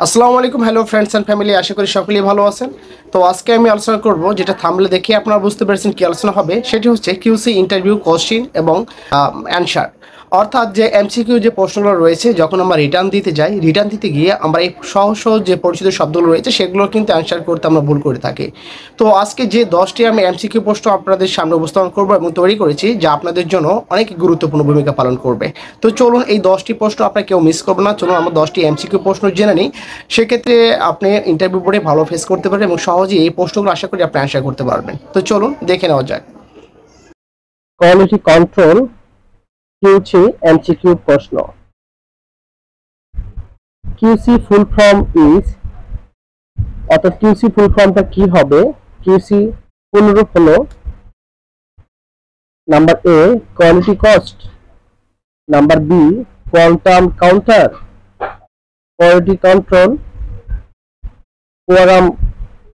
আসসালামু আলাইকুম, hello friends and family, আশা করি সকলেই ভালো আছেন। তো আজকে আমি আলোচনা করব, যেটা থাম্বনেল দেখে আপনারা বুঝতে পেরেছেন কি আলোচনা হবে, সেটি হচ্ছে কিউসি ইন্টারভিউ কোশ্চিন এবং অ্যানসার। অর্থাৎ যে এমসিকিউ যে প্রশ্নগুলো রয়েছে, যখন আমরা রিটার্ন দিতে যাই, রিটার্ন দিতে গিয়ে আমরা এই সহজ সহজ যে পরিচিত শব্দগুলো রয়েছে সেগুলো কিন্তু অ্যানসার করতে আমরা ভুল করে থাকি। তো আজকে যে 10টি আমি এমসিকিউ প্রশ্ন আপনাদের সামনে উপস্থাপন করবো এবং তৈরি করেছি, যা আপনাদের জন্য অনেক গুরুত্বপূর্ণ ভূমিকা পালন করবে। তো চলুন এই 10টি প্রশ্ন আপনারা কেউ মিস করবেন না। চলুন আমরা 10টি এমসিকিউ প্রশ্ন জেনে নিই। সেক্ষেত্রে আপনি ইন্টারভিউ বোর্ডে ভালো ফেস করতে পারবেন এবং সহজেই এই প্রশ্নগুলো আশা করি আপনি অ্যান্সার করতে পারবেন। তো চলুন দেখে নেওয়া যাক। কোয়ালিটি কন্ট্রোল কিউসি এমসিকিউ প্রশ্ন। কিউসি ফুল ফর্ম ইজ, অর্থাৎ কিউসি ফুল ফর্মটা কি হবে? কিউসি পুনরূপ হলো number A quality cost, number B quantum counter, quality control, quorum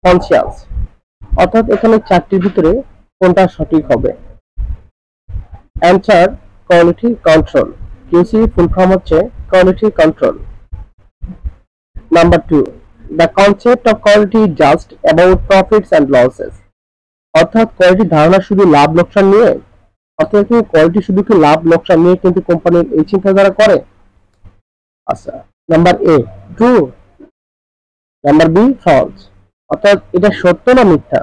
conscious. অর্থাৎ এখানে চারটির ভিতরে কোনটা সঠিক হবে? Answer quality control. QC full form হচ্ছে quality control. Number 2, the concept of quality is just about profits and losses. অর্থাৎ quality ধারণা শুধু লাভ লোকসান নিয়ে, অর্থাৎ কোয়ালিটি শুধু কি লাভ লোকসান নিয়ে কিন্তু কোম্পানির এই চিন্তাধারা করে? আচ্ছা, number A true, number B false. অর্থাৎ এটা সত্য না মিথ্যা?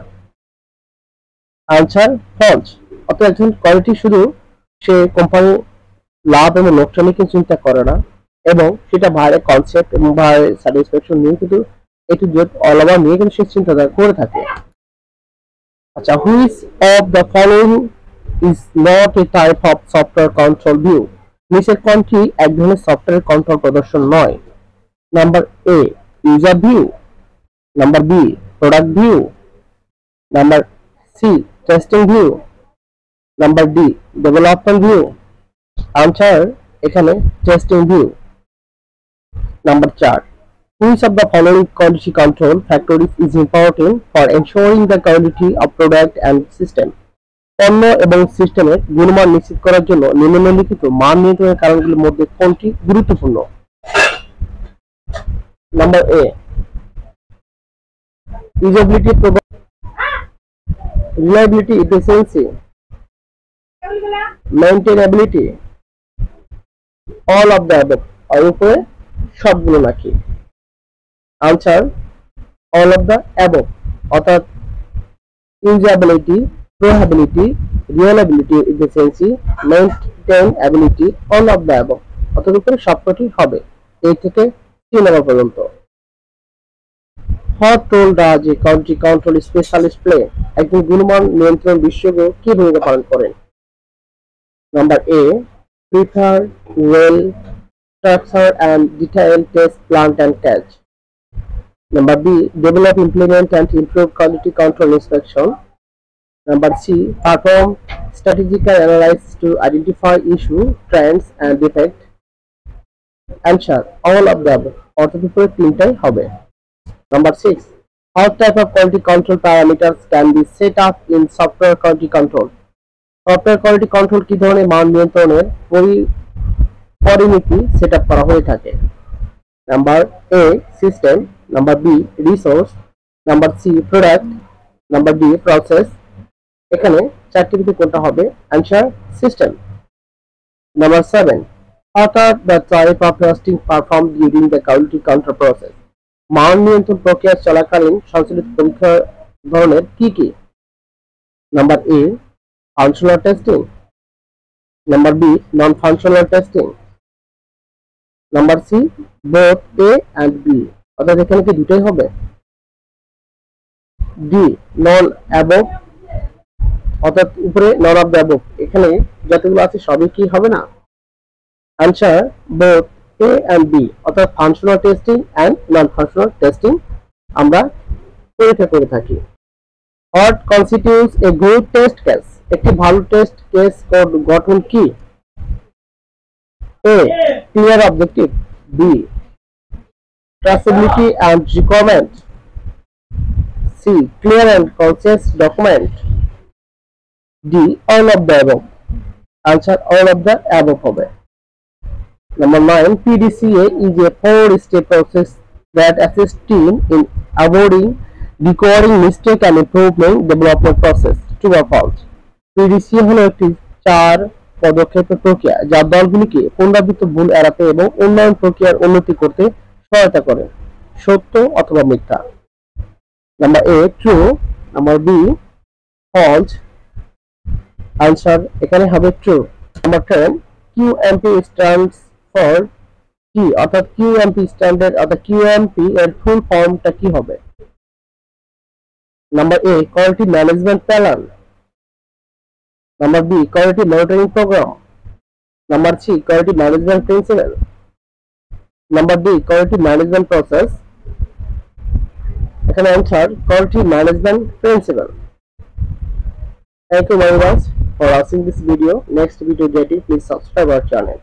Answer false. অর্থাৎ একজন কোয়ালিটি শুধু সে কোম্পানি লাভ এবং লোকসান নিয়ে চিন্তা করে না, এবং সেটা বাইরে কনসেপ্ট এবং বাইরে স্যাটিসফ্যাকশন নিয়ে কিন্তু একটু অল ওভার নিয়ে কিন্তু সে চিন্তাধারা করে থাকে। আচ্ছা, which of the following is not a type of software control view? নিচের কোনটি এক ধরনের সফটওয়্যার কন্ট্রোল প্রদর্শন নয়? Number A user view, number B product view, number C testing view, number D development view. Answer এখানে testing view. Number 4. Which of the following quality control factors is important for ensuring the quality of product and system? পণ্য এবং সিস্টেমের গুণমান নিশ্চিত করার জন্য নিম্নলিখিত মান নিয়ন্ত্রণের কারণগুলোর মধ্যে কোনটি গুরুত্বপূর্ণ? Number A usability, reliability, efficiency, maintainability, all of the above. আর উপরে সবগুলো নাকি? Answer all of the above. অর্থাৎ usability, probability, reliability, efficiency, maintainability, all of the above. অর্থাৎ উপরে সবকটি হবে এই থেকে 3 নম্বর পর্যন্ত। What role does a quality control specialist play? একজন গুণমান নিয়ন্ত্রণ বিশেষজ্ঞ কি ভূমিকা পালন করেন? Number A prepare well structure and detailed test plan and catch. Number B, develop, implement and improve quality control inspection. Number C, perform strategical analysis to identify issue, trends and defect. Answer all of the above. অর্থাৎ উপরে তিনটাই হবে। Number 6, what type of quality control parameters can be set up in software quality control? Software quality control কি ধরনের মান নিয়ন্ত্রণের পরিমিতি set up করা হয়ে থাকে? Number A system, number B resource, number C product, number D process. এখানে চারটি ভিতরে কোনটা হবে? Answer system. Number 7, what are the type of testing performed during the quality control process? মান নিয়ন্ত্রণ প্রক্রিয়া চলাকালীন সংশ্লিষ্ট পরীক্ষার ধরনের কি কি? Number A functional testing, number B non-functional testing, number C both A and B। অর্থাৎ এখানে কি দুটোই হবে? D নন অ্যাবভ, অর্থাৎ উপরে নন অফ দ্য অ্যাবভ। এখানে যতগুলো আছে সবই কি হবে না? Answer both A and B, অর্থাৎ functional testing and non functional testing আমরা পরীক্ষা করে থাকি। What constitutes a good test case? একটি ভালো টেস্ট কেস গঠন কি? A clear objective, B traceability and requirement, C clear and conscious document, D all of the above. Answer all of the above হবে। Number 9, PDCA is a 4-step process that assist team in avoiding recording mistake and improving development process. True or false? PDCA হলো একটি 4 পদক্ষেপের প্রক্রিয়া যা দলগুলিকে পুনরাবৃত্ত ভুল এড়াতে এবং উন্নয়ন প্রক্রিয়ার উন্নতি করতে সহায়তা করে। সত্য অথবা মিথ্যা? Number A true, number B false. Answer এখানে হবে true. Number 10 QMP stands for কি, অর্থাৎ QMP স্ট্যান্ডার্ড অর্থাৎ QMP এর ফুল ফর্মটা কি হবে? Number A quality management plan, number B quality monitoring programme, number C quality management principle, number D quality management process. এখানে answer quality management principle. Thank you very much for watching this video. Next video getting, please subscribe our channel.